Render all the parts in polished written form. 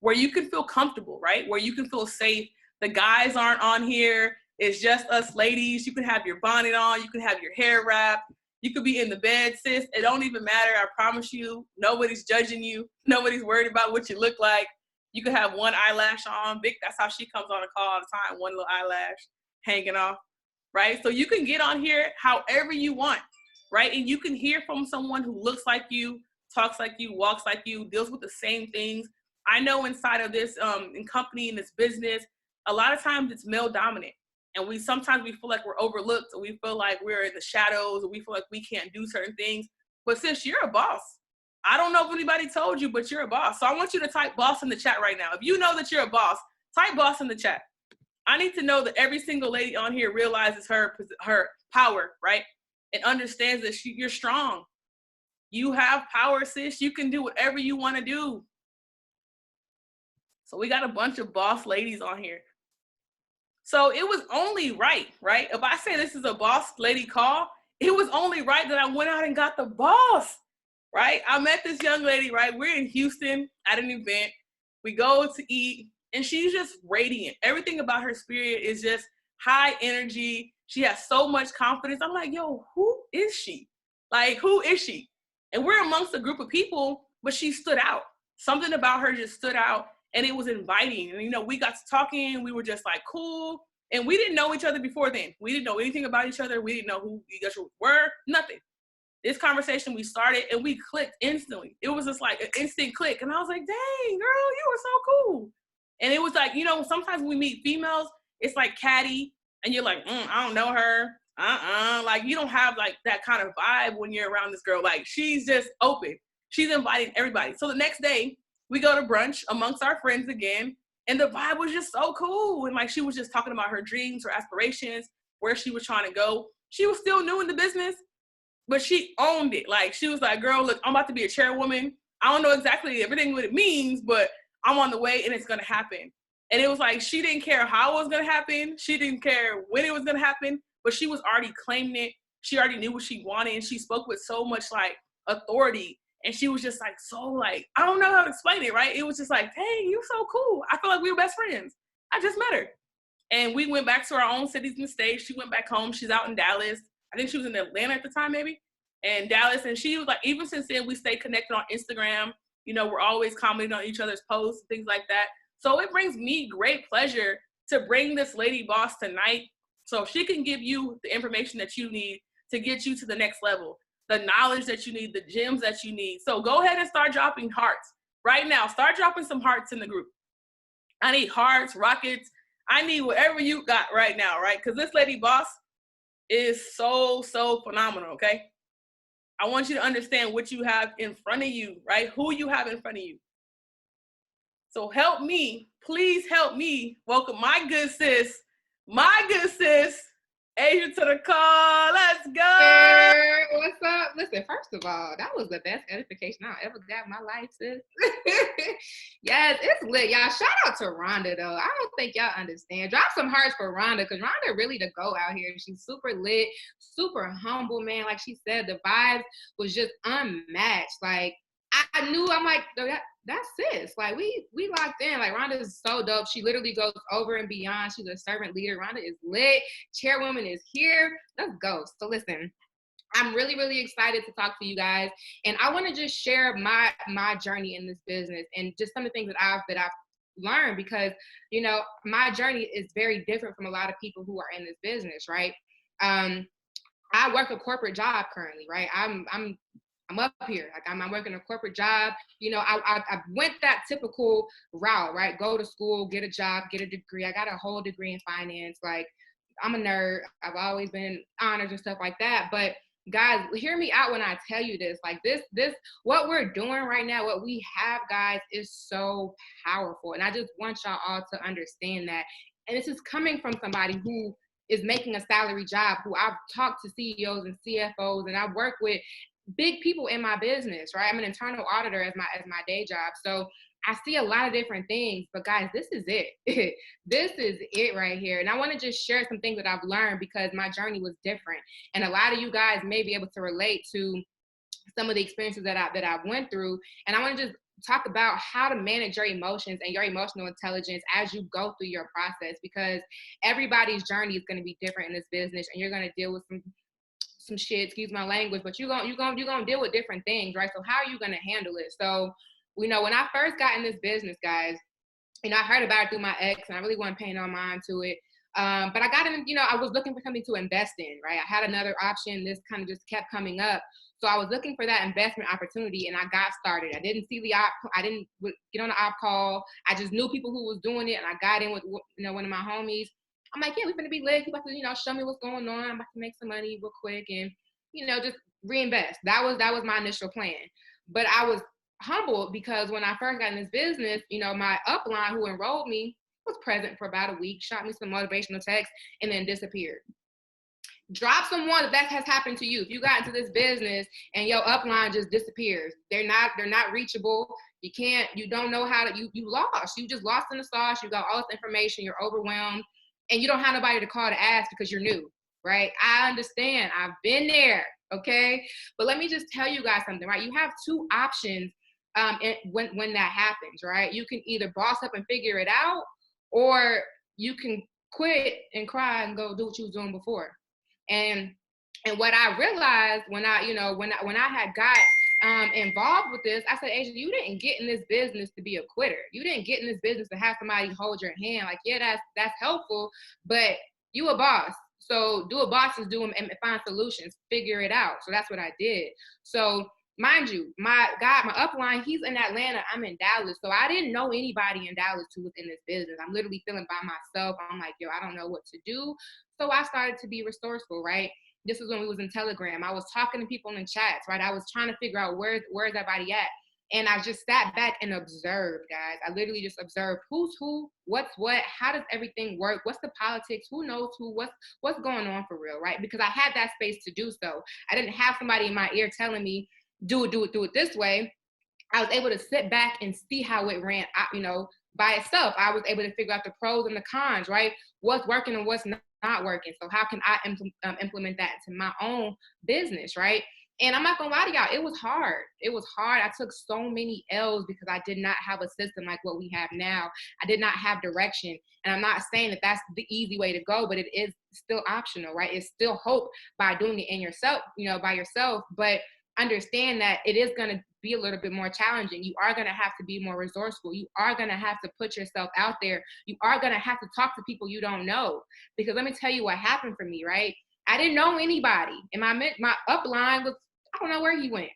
where you can feel comfortable, right? Where you can feel safe. The guys aren't on here. It's just us ladies. You can have your bonnet on. You can have your hair wrapped. You could be in the bed, sis. It don't even matter. I promise you. Nobody's judging you. Nobody's worried about what you look like. You could have one eyelash on. Vic, that's how she comes on a call all the time. One little eyelash hanging off, right? So you can get on here however you want, right? And you can hear from someone who looks like you, talks like you, walks like you, deals with the same things. I know inside of this in company, in this business, a lot of times it's male dominant. And sometimes we feel like we're overlooked, or we feel like we're in the shadows, or we feel like we can't do certain things. But sis, you're a boss. I don't know if anybody told you, but you're a boss. So I want you to type boss in the chat right now. If you know that you're a boss, type boss in the chat. I need to know that every single lady on here realizes her power, right? And understands that you're strong. You have power, sis. You can do whatever you want to do. So we got a bunch of boss ladies on here. So it was only right? If I say this is a boss lady call, it was only right that I went out and got the boss, right? I met this young lady, right? We're in Houston at an event. We go to eat, and she's just radiant. Everything about her spirit is just high energy. She has so much confidence. I'm like, yo, who is she? Like, who is she? And we're amongst a group of people, but she stood out. Something about her just stood out. And it was inviting. And, we got to talking. We were just like, cool. And we didn't know each other before then. We didn't know anything about each other. We didn't know who each other were, nothing. This conversation, we started and we clicked instantly. It was just like an instant click. And I was like, dang, girl, you were so cool. And it was like, sometimes when we meet females, it's like catty. And you're like, I don't know her. Like, you don't have like that kind of vibe when you're around this girl. Like, she's just open. She's inviting everybody. So the next day, we go to brunch amongst our friends again, and the vibe was just so cool. And like, she was just talking about her dreams, her aspirations, where she was trying to go. She was still new in the business, but she owned it. Like, she was like, girl, look, I'm about to be a chairwoman. I don't know exactly everything what it means, but I'm on the way and it's going to happen. And it was like, she didn't care how it was going to happen. She didn't care when it was going to happen, but she was already claiming it. She already knew what she wanted, and she spoke with so much like authority. And she was just like, so like, I don't know how to explain it, right? It was just like, dang, you're so cool. I feel like we were best friends. I just met her. And we went back to our own cities and states. She went back home. She's out in Dallas. I think she was in Atlanta at the time, maybe, and Dallas. And she was like, even since then, we stay connected on Instagram. We're always commenting on each other's posts, things like that. So it brings me great pleasure to bring this lady boss tonight, so she can give you the information that you need to get you to the next level, the knowledge that you need, the gems that you need. So go ahead and start dropping hearts right now. Start dropping some hearts in the group. I need hearts, rockets. I need whatever you got right now, right? Because this lady boss is so, so phenomenal, okay? I want you to understand what you have in front of you, right? Who you have in front of you. So help me, please help me welcome my good sis, Asia to the call. Let's go. Hey, what's up? Listen, first of all, that was the best edification I ever got in my life, sis. Yes, it's lit. Y'all, shout out to Rhonda, though. I don't think y'all understand. Drop some hearts for Rhonda, because Rhonda really the go out here. She's super lit, super humble, man. Like she said, the vibes was just unmatched. Like, I knew, I'm like, that's sis. Like, we locked in. Like, Rhonda is so dope. She literally goes over and beyond. She's a servant leader. Rhonda is lit. Chairwoman is here. Let's go. So listen, I'm really, really excited to talk to you guys. And I want to just share my journey in this business and just some of the things that I've learned, because, my journey is very different from a lot of people who are in this business, right? I work a corporate job currently, right? I'm up here. Like, I'm working a corporate job. I went that typical route, right? Go to school, get a job, get a degree. I got a whole degree in finance. Like, I'm a nerd. I've always been honors and stuff like that. But guys, hear me out when I tell you this. Like, this, what we're doing right now, what we have, guys, is so powerful. And I just want y'all all to understand that. And this is coming from somebody who is making a salary job, who I've talked to CEOs and CFOs, and I've worked with big people in my business, right? I'm an internal auditor as my day job. So I see a lot of different things, but guys, this is it. This is it right here. And I want to just share some things that I've learned, because my journey was different. And a lot of you guys may be able to relate to some of the experiences that I went through. And I want to just talk about how to manage your emotions and your emotional intelligence as you go through your process, because everybody's journey is going to be different in this business, and you're going to deal with some shit, excuse my language, but you're gonna deal with different things, right? So how are you gonna handle it? So, when I first got in this business, guys, I heard about it through my ex, and I really wasn't paying no mind to it. But I got in, I was looking for something to invest in, right? I had another option. This kind of just kept coming up. So I was looking for that investment opportunity, and I got started. I didn't see the op. I didn't get on the op call. I just knew people who was doing it, and I got in with, one of my homies. I'm like, yeah, we're gonna be lit. You about to, show me what's going on. I'm about to make some money real quick, and just reinvest. That was my initial plan. But I was humbled because when I first got in this business, my upline who enrolled me was present for about a week, shot me some motivational text, and then disappeared. Drop someone that has happened to you. If you got into this business and your upline just disappears, they're not reachable. You don't know how to, you lost. You just lost in the sauce. You got all this information. You're overwhelmed, and you don't have nobody to call to ask because you're new, right? I understand. I've been there, okay? But let me just tell you guys something, right? You have two options when that happens, right? You can either boss up and figure it out, or you can quit and cry and go do what you was doing before. And what I realized when I had got involved with this, I said, Asia, you didn't get in this business to be a quitter. You didn't get in this business to have somebody hold your hand. Like, yeah, that's helpful, but you a boss. So do what bosses do and find solutions, figure it out. So that's what I did. So mind you, my upline, he's in Atlanta, I'm in Dallas. So I didn't know anybody in Dallas who was in this business. I'm literally feeling by myself. I'm like, yo, I don't know what to do. So I started to be resourceful, right? This was when we was in Telegram. I was talking to people in chats, right? I was trying to figure out where's everybody at. And I just sat back and observed, guys. I literally just observed who's who, what's what, how does everything work, what's the politics, who knows who, what's going on for real, right? Because I had that space to do so. I didn't have somebody in my ear telling me, do it this way. I was able to sit back and see how it ran, by itself. I was able to figure out the pros and the cons, right? What's working and what's not working. So how can I implement that into my own business, right? And I'm not gonna lie to y'all, it was hard. It was hard. I took so many L's because I did not have a system like what we have now. I did not have direction. And I'm not saying that that's the easy way to go, but it is still optional, right? It's still hope by doing it in yourself, by yourself. But understand that it is going to be a little bit more challenging. You are going to have to be more resourceful. You are going to have to put yourself out there. You are going to have to talk to people you don't know. Because let me tell you what happened for me, right? I didn't know anybody. And my upline was, I don't know where he went.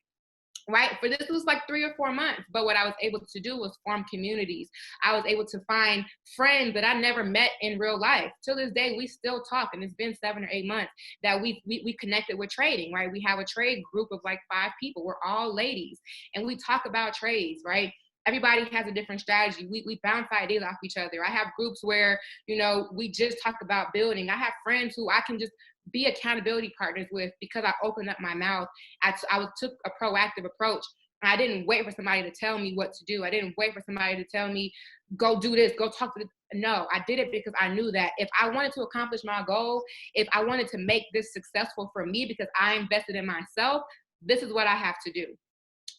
Right? For this was like 3 or 4 months. But what I was able to do was form communities. I was able to find friends that I never met in real life. Till this day, we still talk. And it's been 7 or 8 months that we connected with trading, right? We have a trade group of like 5 people. We're all ladies. And we talk about trades, right? Everybody has a different strategy. We bounce ideas off each other. I have groups where, we just talk about building. I have friends who I can just be accountability partners with because I opened up my mouth. I took a proactive approach. I didn't wait for somebody to tell me what to do. I didn't wait for somebody to tell me, go do this, go talk to no, I did it because I knew that if I wanted to accomplish my goal, if I wanted to make this successful for me because I invested in myself, this is what I have to do.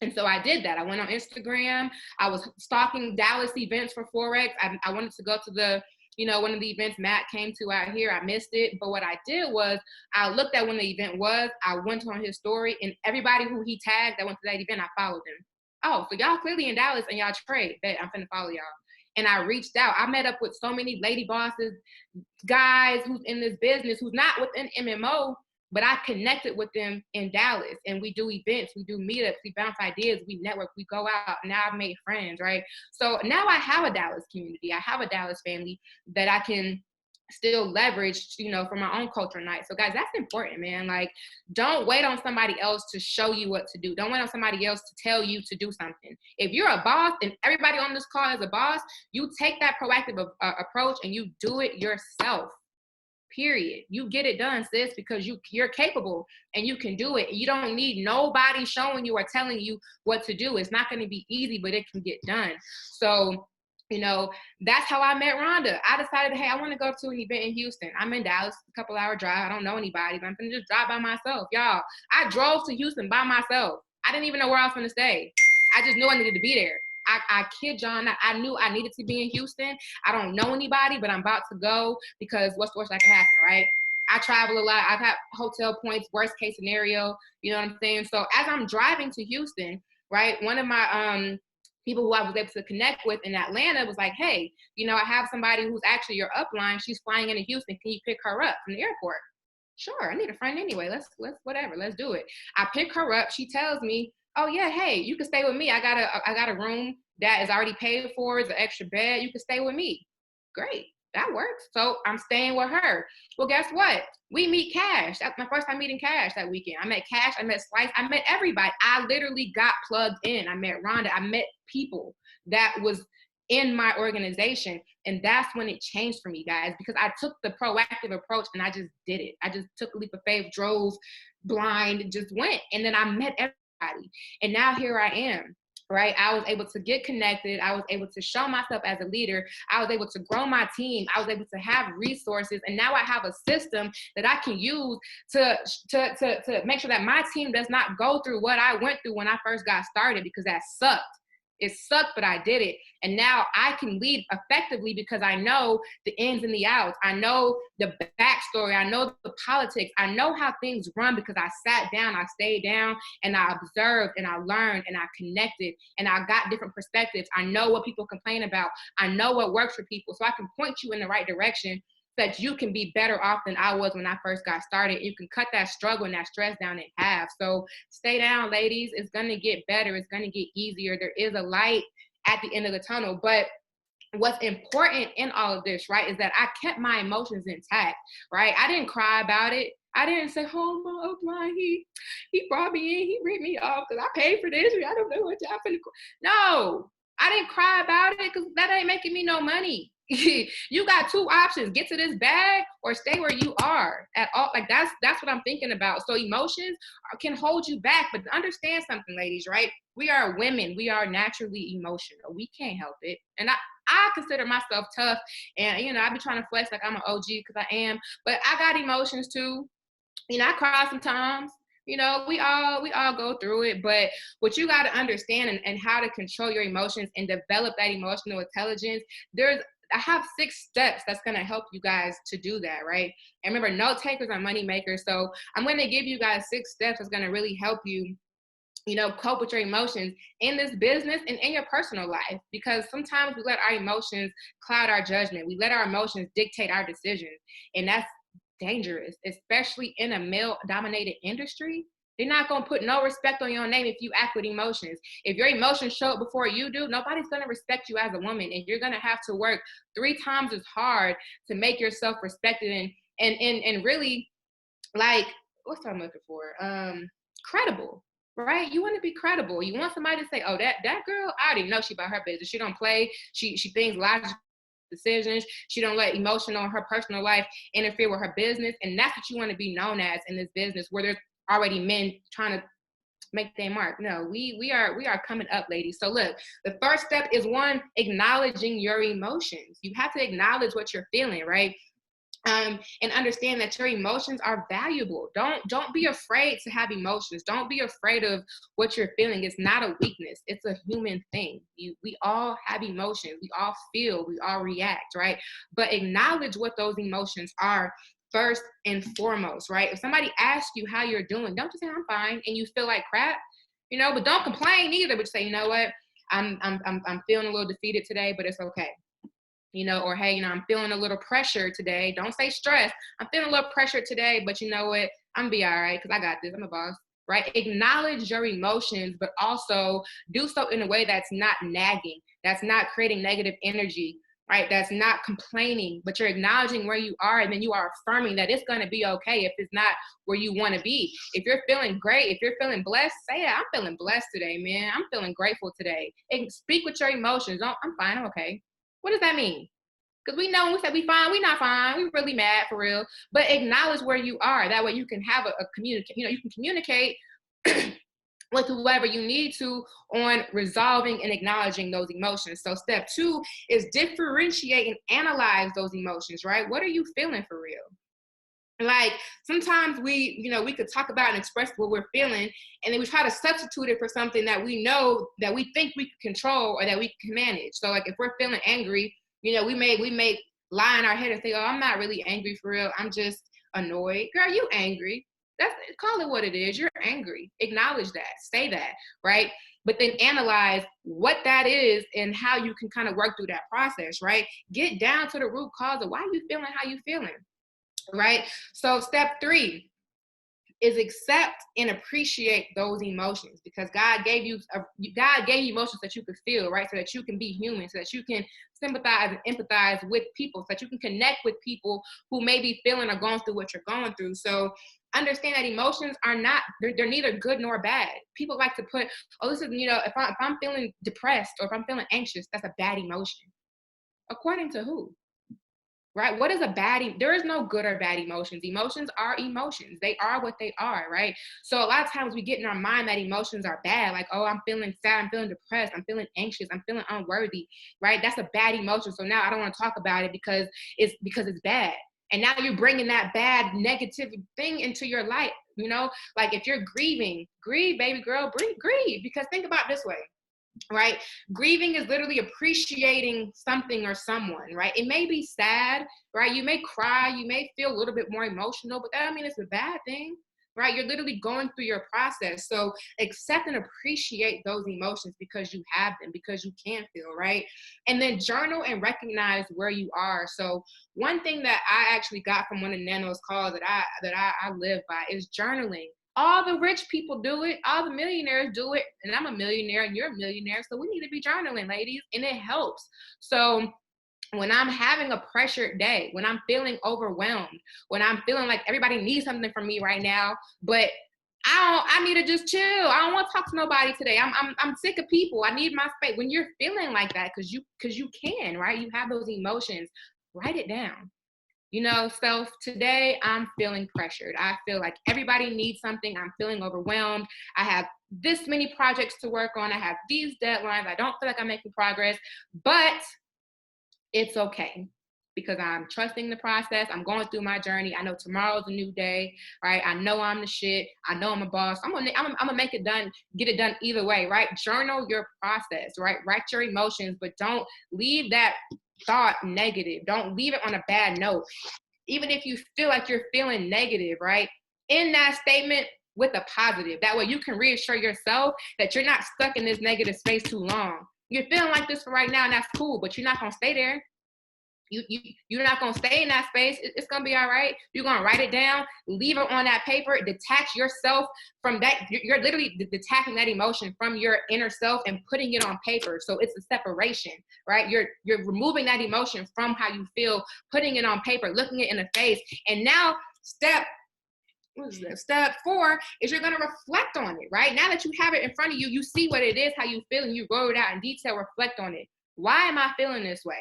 And so I did that. I went on Instagram. I was stalking Dallas events for Forex. I wanted to go to the one of the events Matt came to out here. I missed it. But what I did was I looked at when the event was. I went on his story, and everybody who he tagged that went to that event, I followed them. Oh, so y'all clearly in Dallas and y'all trade. Bet I'm finna follow y'all. And I reached out. I met up with so many lady bosses, guys who's in this business, who's not within MMO, but I connected with them in Dallas, and we do events, we do meetups, we bounce ideas, we network, we go out. Now I've made friends, right? So now I have a Dallas community. I have a Dallas family that I can still leverage, for my own culture night. So guys, that's important, man. Like, don't wait on somebody else to show you what to do. Don't wait on somebody else to tell you to do something. If you're a boss and everybody on this call is a boss, you take that proactive approach and you do it yourself. Period. You get it done, sis, because you're capable and you can do it. You don't need nobody showing you or telling you what to do. It's not going to be easy, but it can get done. So, that's how I met Rhonda. I decided, hey, I want to go to an event in Houston. I'm in Dallas, a couple hour drive. I don't know anybody, but I'm going to just drive by myself. Y'all, I drove to Houston by myself. I didn't even know where I was going to stay. I just knew I needed to be there. I kid y'all not, I knew I needed to be in Houston. I don't know anybody, but I'm about to go because what's the worst that can happen, right? I travel a lot. I've had hotel points, worst case scenario. You know what I'm saying? So as I'm driving to Houston, right, one of my people who I was able to connect with in Atlanta was like, hey, you know, I have somebody who's actually your upline. She's flying into Houston. Can you pick her up from the airport? Sure, I need a friend anyway. Let's whatever. Let's do it. I pick her up. She tells me, oh yeah, hey, you can stay with me. I got a room that is already paid for. It's an extra bed. You can stay with me. Great. That works. So I'm staying with her. Well, guess what? We meet Cash. That's my first time meeting Cash that weekend. I met Cash. I met Slice. I met everybody. I literally got plugged in. I met Rhonda. I met people that was in my organization. And that's when it changed for me, guys, because I took the proactive approach and I just did it. I just took a leap of faith, drove blind, just went. And then I met everybody. And now here I am. Right. I was able to get connected. I was able to show myself as a leader. I was able to grow my team. I was able to have resources. And now I have a system that I can use to make sure that my team does not go through what I went through when I first got started, because that sucked. It sucked, but I did it. And now I can lead effectively because I know the ins and the outs. I know the backstory. I know the politics. I know how things run because I sat down, I stayed down, and I observed, and I learned, and I connected, and I got different perspectives. I know what people complain about. I know what works for people. So I can point you in the right direction that you can be better off than I was when I first got started. You can cut that struggle and that stress down in half. So stay down, ladies. It's going to get better. It's going to get easier. There is a light at the end of the tunnel. But what's important in all of this, right, is that I kept my emotions intact, right? I didn't cry about it. I didn't say, oh, my upline, he brought me in, he ripped me off because I paid for this. I don't know what y'all finna. No, I didn't cry about it because that ain't making me no money. You got two options: get to this bag or stay where you are at all. Like that's what I'm thinking about. So emotions can hold you back, but understand something, ladies, right? We are women. We are naturally emotional. We can't help it. And I consider myself tough, and you know, I be trying to flex like I'm an OG because I am, but I got emotions too. You know, I cry sometimes. You know, we all go through it, but what you got to understand and how to control your emotions and develop that emotional intelligence, I have 6 steps that's going to help you guys to do that, right? And remember, note takers are money makers. So I'm going to give you guys 6 steps that's going to really help you, you know, cope with your emotions in this business and in your personal life, because sometimes we let our emotions cloud our judgment. We let our emotions dictate our decisions, and that's dangerous, especially in a male-dominated industry. They're not going to put no respect on your name if you act with emotions. If your emotions show up before you do, nobody's going to respect you as a woman, and you're going to have to work 3 times as hard to make yourself respected and really, like, what's I'm looking for? Credible, right? You want to be credible. You want somebody to say, oh, that girl, I already know she about her business. She don't play. She thinks logical decisions. She don't let emotion on her personal life interfere with her business. And that's what you want to be known as in this business, where there's already men trying to make their mark. No, we are coming up, ladies. So look, the first step is 1, acknowledging your emotions. You have to acknowledge what you're feeling, right? And understand that your emotions are valuable. Don't be afraid to have emotions. Don't be afraid of what you're feeling. It's not a weakness. It's a human thing. We all have emotions. We all feel. We all react, right? But acknowledge what those emotions are first and foremost, right? If somebody asks you how you're doing, don't just say I'm fine and you feel like crap, you know. But don't complain either. But say, you know what, I'm feeling a little defeated today, but it's okay. You know, or hey, you know, I'm feeling a little pressure today. Don't say stress. I'm feeling a little pressure today, but you know what? I'm gonna be all right because I got this. I'm a boss, right? Acknowledge your emotions, but also do so in a way that's not nagging, that's not creating negative energy, right? That's not complaining, but you're acknowledging where you are, and then you are affirming that it's gonna be okay if it's not where you want to be. If you're feeling great, if you're feeling blessed, say it. I'm feeling blessed today, man. I'm feeling grateful today. And speak with your emotions. I'm fine. I'm okay. What does that mean? Because we know when we say we fine, we not fine. We really mad for real. But acknowledge where you are. That way you can have a communicate. You know, you can communicate with whoever you need to on resolving and acknowledging those emotions. So step 2 is differentiate and analyze those emotions, right? What are you feeling for real? Like sometimes we could talk about and express what we're feeling, and then we try to substitute it for something that we know that we think we can control or that we can manage. So like if we're feeling angry, we may lie in our head and say, oh, I'm not really angry for real. I'm just annoyed. Girl, you angry. That's call it what it is. You're angry. Acknowledge that. Say that, right? But then analyze what that is and how you can kind of work through that process, right? Get down to the root cause of why you feeling how you feeling. Right? So step 3 is accept and appreciate those emotions, because God gave you emotions that you could feel, right? So that you can be human, so that you can sympathize and empathize with people, so that you can connect with people who may be feeling or going through what you're going through. So understand that emotions are not, they're neither good nor bad. People like to put, oh, this is, if I'm feeling depressed or if I'm feeling anxious, that's a bad emotion. According to who? Right? What is a there is no good or bad emotions. Emotions are emotions. They are what they are, right? So a lot of times we get in our mind that emotions are bad. Like, oh, I'm feeling sad, I'm feeling depressed, I'm feeling anxious, I'm feeling unworthy, right? That's a bad emotion. So now I don't want to talk about it because it's bad. And now you're bringing that bad negative thing into your life, Like if you're grieving, grieve, baby girl, grieve. Because think about it this way, right? Grieving is literally appreciating something or someone, right? It may be sad, right? You may cry, you may feel a little bit more emotional, but that doesn't mean it's a bad thing, right? You're literally going through your process. So accept and appreciate those emotions because you have them, because you can feel, right? And then journal and recognize where you are. So one thing that I actually got from one of Nano's calls that I live by is journaling. All the rich people do it. All the millionaires do it. And I'm a millionaire and you're a millionaire. So we need to be journaling, ladies. And it helps. So when I'm having a pressured day, when I'm feeling overwhelmed, when I'm feeling like everybody needs something from me right now, but I need to just chill. I don't want to talk to nobody today. I'm sick of people. I need my space. When you're feeling like that, because you can, right? You have those emotions. Write it down. So today I'm feeling pressured. I feel like everybody needs something. I'm feeling overwhelmed. I have this many projects to work on. I have these deadlines. I don't feel like I'm making progress, but it's okay because I'm trusting the process. I'm going through my journey. I know tomorrow's a new day, right? I know I'm the shit. I know I'm a boss. I'm gonna make it done, get it done either way, right? Journal your process, right? Write your emotions, but don't leave that thought negative. Don't leave it on a bad note. Even if you feel like you're feeling negative, right? In that statement with a positive. That way you can reassure yourself that you're not stuck in this negative space too long. You're feeling like this for right now, and that's cool, but you're not gonna stay there. You're not gonna stay in that space. It's gonna be all right. You're gonna write it down, leave it on that paper, detach yourself from that. You're literally detaching that emotion from your inner self and putting it on paper. So it's a separation, right? You're removing that emotion from how you feel, putting it on paper, looking it in the face. And now step 4 is you're going to reflect on it, right? Now that you have it in front of you, you see what it is, how you feel, and you wrote it out in detail, reflect on it. Why am I feeling this way?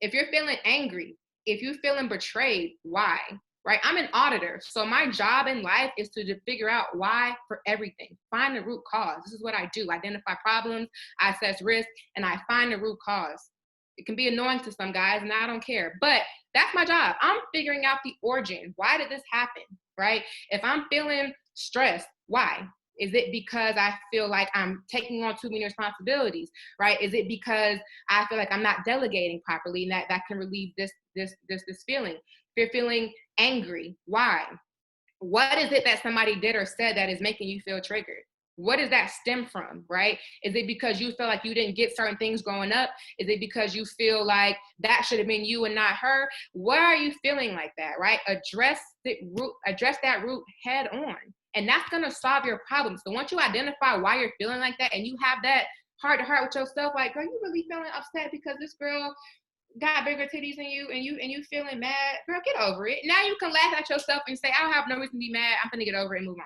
If you're feeling angry, if you're feeling betrayed, why? Right? I'm an auditor. So my job in life is to figure out why for everything. Find the root cause. This is what I do. Identify problems, I assess risk, and I find the root cause. It can be annoying to some guys, and I don't care. But that's my job. I'm figuring out the origin. Why did this happen? Right? If I'm feeling stressed, why? Is it because I feel like I'm taking on too many responsibilities, right? Is it because I feel like I'm not delegating properly, and that can relieve this feeling? If you're feeling angry, why? What is it that somebody did or said that is making you feel triggered? What does that stem from, right? Is it because you feel like you didn't get certain things growing up? Is it because you feel like that should have been you and not her? Why are you feeling like that, right? Address that root head on. And that's going to solve your problem. So once you identify why you're feeling like that and you have that heart to heart with yourself, like, girl, you really feeling upset because this girl got bigger titties than you and you feeling mad, girl, get over it. Now you can laugh at yourself and say, I don't have no reason to be mad. I'm gonna get over it and move on.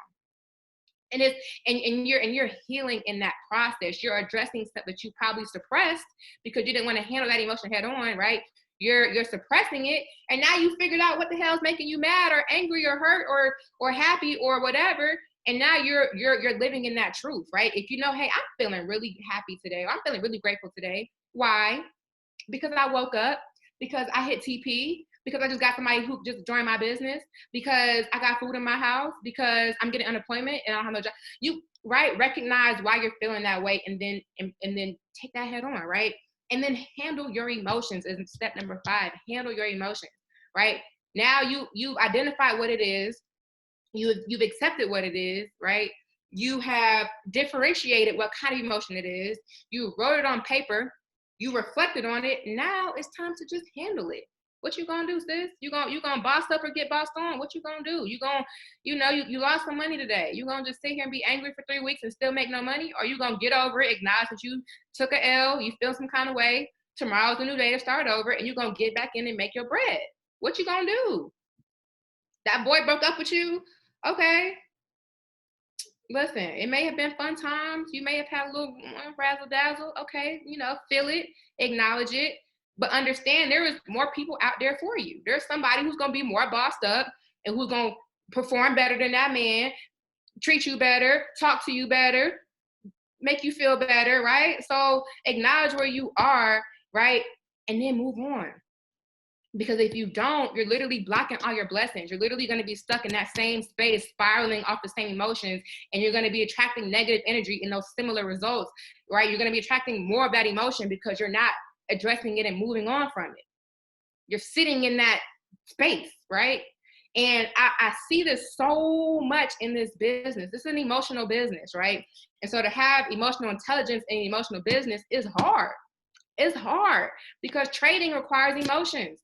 And you're healing in that process. You're addressing stuff that you probably suppressed because you didn't want to handle that emotion head on, right? You're suppressing it, and now you figured out what the hell is making you mad or angry or hurt or happy or whatever. And now you're living in that truth, right? If you know, hey, I'm feeling really happy today, or I'm feeling really grateful today. Why? Because I woke up, because I hit TP, because I just got somebody who just joined my business, because I got food in my house, because I'm getting unemployment and I don't have no job. You right, recognize why you're feeling that way, and then take that head on, right? And then handle your emotions is step number 5. Handle your emotions, right? Now you've identified what it is, you've accepted what it is, right? You have differentiated what kind of emotion it is. You wrote it on paper. You reflected on it. Now it's time to just handle it. What you gonna do, sis? You gonna boss up or get bossed on? What you gonna do? You lost some money today. You gonna just sit here and be angry for 3 weeks and still make no money? Or you gonna get over it, acknowledge that you took a L, you feel some kind of way. Tomorrow's a new day to start over, and you gonna get back in and make your bread. What you gonna do? That boy broke up with you? Okay. Listen, it may have been fun times. You may have had a little razzle dazzle. Okay, feel it, acknowledge it, but understand there is more people out there for you. There's somebody who's gonna be more bossed up and who's gonna perform better than that man, treat you better, talk to you better, make you feel better, right? So acknowledge where you are, right? And then move on. Because if you don't, you're literally blocking all your blessings. You're literally going to be stuck in that same space, spiraling off the same emotions, and you're going to be attracting negative energy in those similar results, right? You're going to be attracting more of that emotion because you're not addressing it and moving on from it. You're sitting in that space, right? And I see this so much in this business. This is an emotional business, right? And so to have emotional intelligence in emotional business is hard. It's hard because trading requires emotions,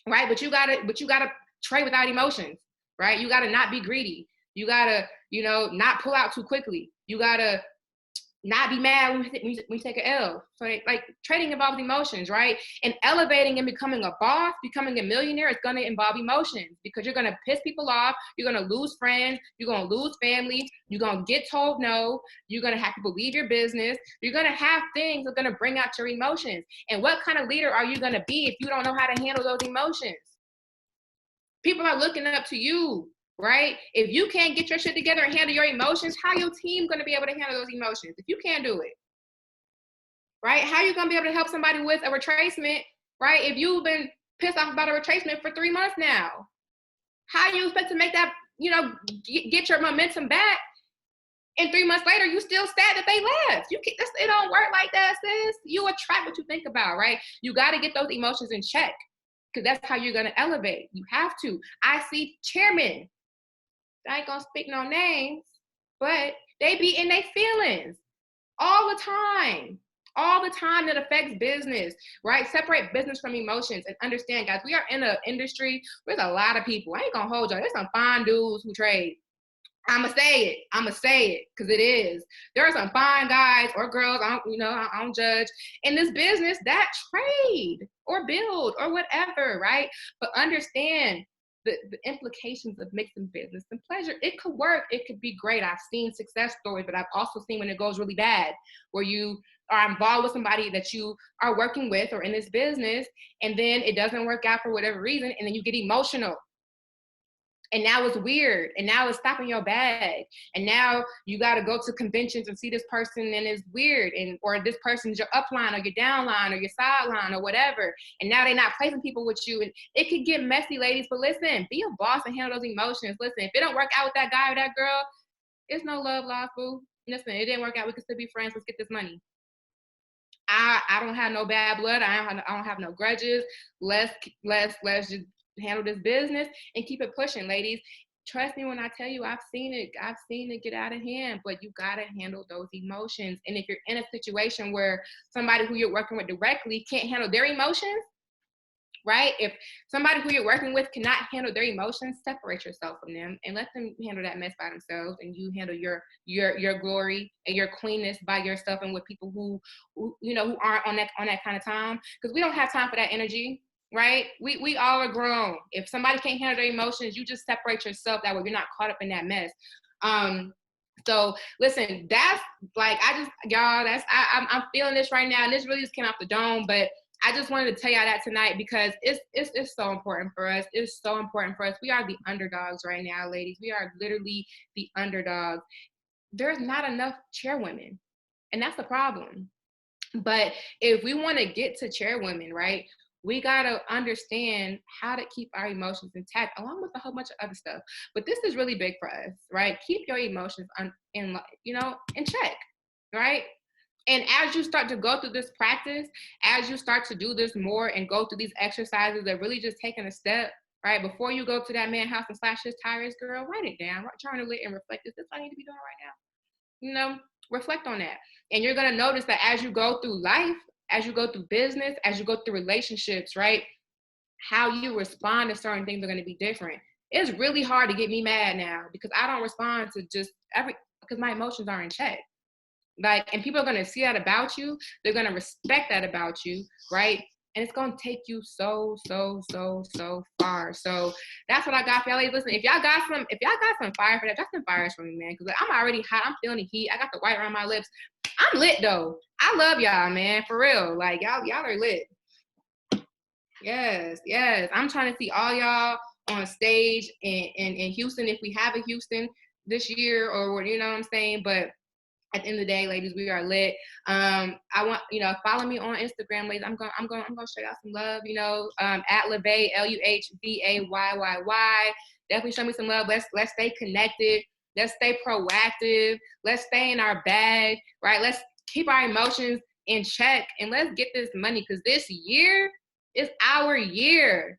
right? But you gotta trade without emotions, right? You gotta not be greedy. You gotta, not pull out too quickly. You gotta not be mad when you take an L. So like trading involves emotions, right? And elevating and becoming a boss, becoming a millionaire is gonna involve emotions because you're gonna piss people off, you're gonna lose friends, you're gonna lose family, you're gonna get told no, you're gonna have people leave your business, you're gonna have things that are gonna bring out your emotions. And what kind of leader are you gonna be if you don't know how to handle those emotions? People are looking up to you, right? If you can't get your shit together and handle your emotions, how your team going to be able to handle those emotions if you can't do it, right? How you going to be able to help somebody with a retracement, right? If you've been pissed off about a retracement for 3 months now, how you expect to make that, get your momentum back, and 3 months later you still sad that they left? It don't work like that, sis. You attract what you think about, right? You got to get those emotions in check because that's how you're going to elevate. You have to. I see chairmen, I ain't gonna speak no names, but they be in their feelings all the time. All the time. That affects business, right? Separate business from emotions and understand, guys, we are in an industry where there's a lot of people. I ain't gonna hold y'all. There's some fine dudes who trade. I'ma say it because it is. There are some fine guys or girls, I don't judge, in this business that trade or build or whatever, right? But understand the implications of mixing business and pleasure. It could work. It could be great. I've seen success stories, but I've also seen when it goes really bad, where you are involved with somebody that you are working with or in this business, and then it doesn't work out for whatever reason, and then you get emotional. And now it's weird, and now it's stopping your bag, and now you got to go to conventions and see this person, and it's weird, or this person's your upline or your downline or your sideline or whatever, and now they're not placing people with you, and it could get messy, ladies. But listen, be a boss and handle those emotions. Listen, if it don't work out with that guy or that girl, it's no love lost, boo. Listen, it didn't work out. We can still be friends. Let's get this money. I don't have no bad blood. I don't have no grudges. Let's just handle this business and keep it pushing, ladies. Trust me when I tell you, I've seen it get out of hand, but you got to handle those emotions. And if you're in a situation where somebody who you're working with directly can't handle their emotions, right? If somebody who you're working with cannot handle their emotions, separate yourself from them and let them handle that mess by themselves, and you handle your glory and your queenness by yourself and with people who aren't on that kind of time, because we don't have time for that energy. Right? We all are grown. If somebody can't handle their emotions, you just separate yourself. That way you're not caught up in that mess. So listen, that's like, I'm feeling this right now, and this really just came off the dome, but I just wanted to tell y'all that tonight because it's so important for us. It's so important for us. We are the underdogs right now, ladies. We are literally the underdogs. There's not enough chairwomen, and that's the problem. But if we want to get to chairwomen, right, We got to understand how to keep our emotions intact, along with a whole bunch of other stuff. But this is really big for us, right? Keep your emotions in check, right? And as you start to go through this practice, as you start to do this more and go through these exercises that really just taking a step, right? Before you go to that man house and slash his tires, girl, write it down, journal it, and reflect. Is this what I need to be doing right now? Reflect on that. And you're going to notice that as you go through life, as you go through business, as you go through relationships, right? How you respond to certain things are going to be different. It's really hard to get me mad now because I don't respond to just because my emotions are in check. Like, and people are going to see that about you. They're going to respect that about you, right? And it's going to take you so far. So that's what I got for y'all. Listen, if y'all got some fire for that, that's some fires for me, man. Because I'm already hot. I'm feeling the heat. I got the white around my lips. I'm lit, though. I love y'all, man. For real. Like, y'all are lit. Yes. I'm trying to see all y'all on stage in Houston, if we have a Houston this year, or you know what I'm saying? But at the end of the day, ladies, we are lit. I want, follow me on Instagram, ladies. I'm gonna show y'all some love, at LuhVayy, LuhVayy. Definitely show me some love. Let's stay connected. Let's stay proactive. Let's stay in our bag, right? Let's keep our emotions in check, and let's get this money, because this year is our year.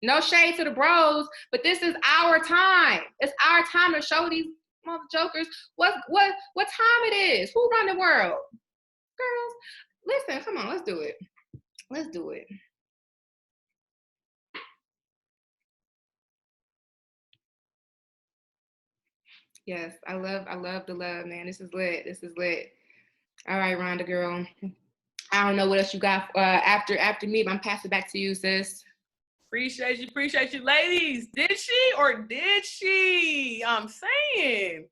No shade to the bros, but this is our time. It's our time to show these mother jokers what time it is. Who run the world? Girls, listen, come on, let's do it. Yes, I love the love, man. This is lit. All right, Rhonda, girl. I don't know what else you got after me, but I'm passing it back to you, sis. Appreciate you, ladies. Did she? I'm saying,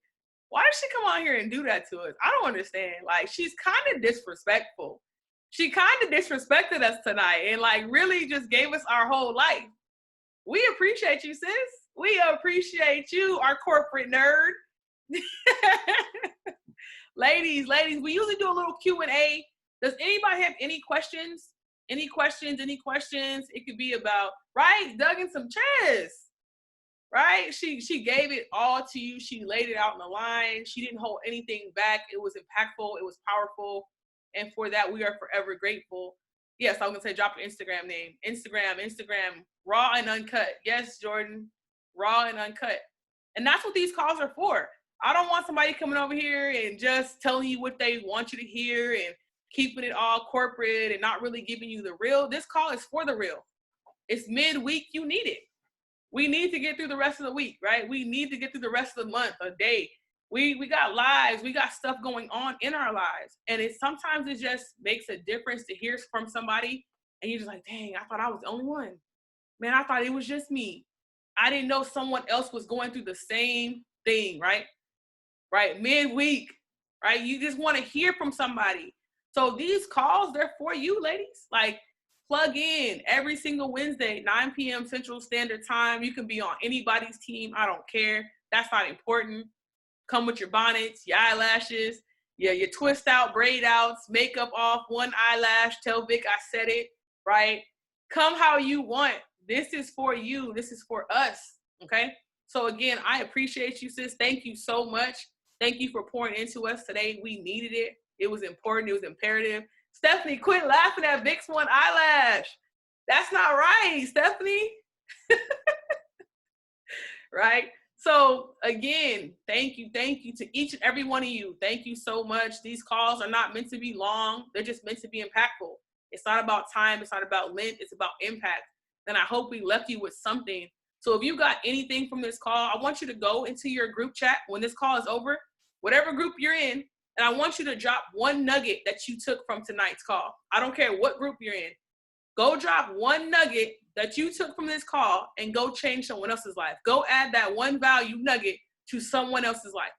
why did she come on here and do that to us? I don't understand. Like, she's kind of disrespectful. She kind of disrespected us tonight and like really just gave us our whole life. We appreciate you, sis. We appreciate you, our corporate nerd. Ladies, we usually do a little Q&A. Does anybody have any questions? Any questions? It could be about, right, Doug and some chairs, right? She gave it all to you. She laid it out in the line. She didn't hold anything back. It was impactful. It was powerful. And for that, we are forever grateful. Yes, I was going to say drop your Instagram name. Instagram, raw and uncut. Yes, Jordan, raw and uncut. And that's what these calls are for. I don't want somebody coming over here and just telling you what they want you to hear and keeping it all corporate and not really giving you the real. This call is for the real. It's midweek. You need it. We need to get through the rest of the week, right? We need to get through the rest of the month, a day. We got lives. We got stuff going on in our lives. And sometimes it just makes a difference to hear from somebody. And you're just like, dang, I thought I was the only one. Man, I thought it was just me. I didn't know someone else was going through the same thing, right? Right, midweek, right? You just want to hear from somebody. So these calls, they're for you, ladies. Like, plug in every single Wednesday, 9 p.m. Central Standard Time. You can be on anybody's team. I don't care. That's not important. Come with your bonnets, your eyelashes, your twist out, braid outs, makeup off, one eyelash. Tell Vic I said it, right? Come how you want. This is for you. This is for us, okay? So again, I appreciate you, sis. Thank you so much. Thank you for pouring into us today. We needed it. It was important. It was imperative. Stephanie, quit laughing at Vic's one eyelash. That's not right, Stephanie. Right? So again, thank you to each and every one of you. Thank you so much. These calls are not meant to be long. They're just meant to be impactful. It's not about time. It's not about length. It's about impact. And I hope we left you with something. So if you got anything from this call, I want you to go into your group chat when this call is over, whatever group you're in, and I want you to drop one nugget that you took from tonight's call. I don't care what group you're in. Go drop one nugget that you took from this call and go change someone else's life. Go add that one value nugget to someone else's life.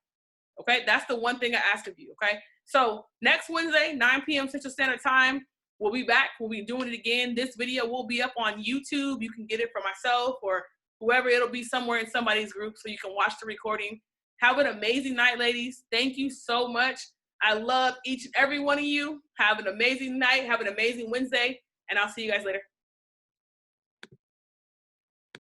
Okay? That's the one thing I ask of you. Okay? So next Wednesday, 9 p.m. Central Standard Time, we'll be back. We'll be doing it again. This video will be up on YouTube. You can get it for myself or whoever. It'll be somewhere in somebody's group so you can watch the recording. Have an amazing night, ladies. Thank you so much. I love each and every one of you. Have an amazing night. Have an amazing Wednesday. and I'll see you guys later.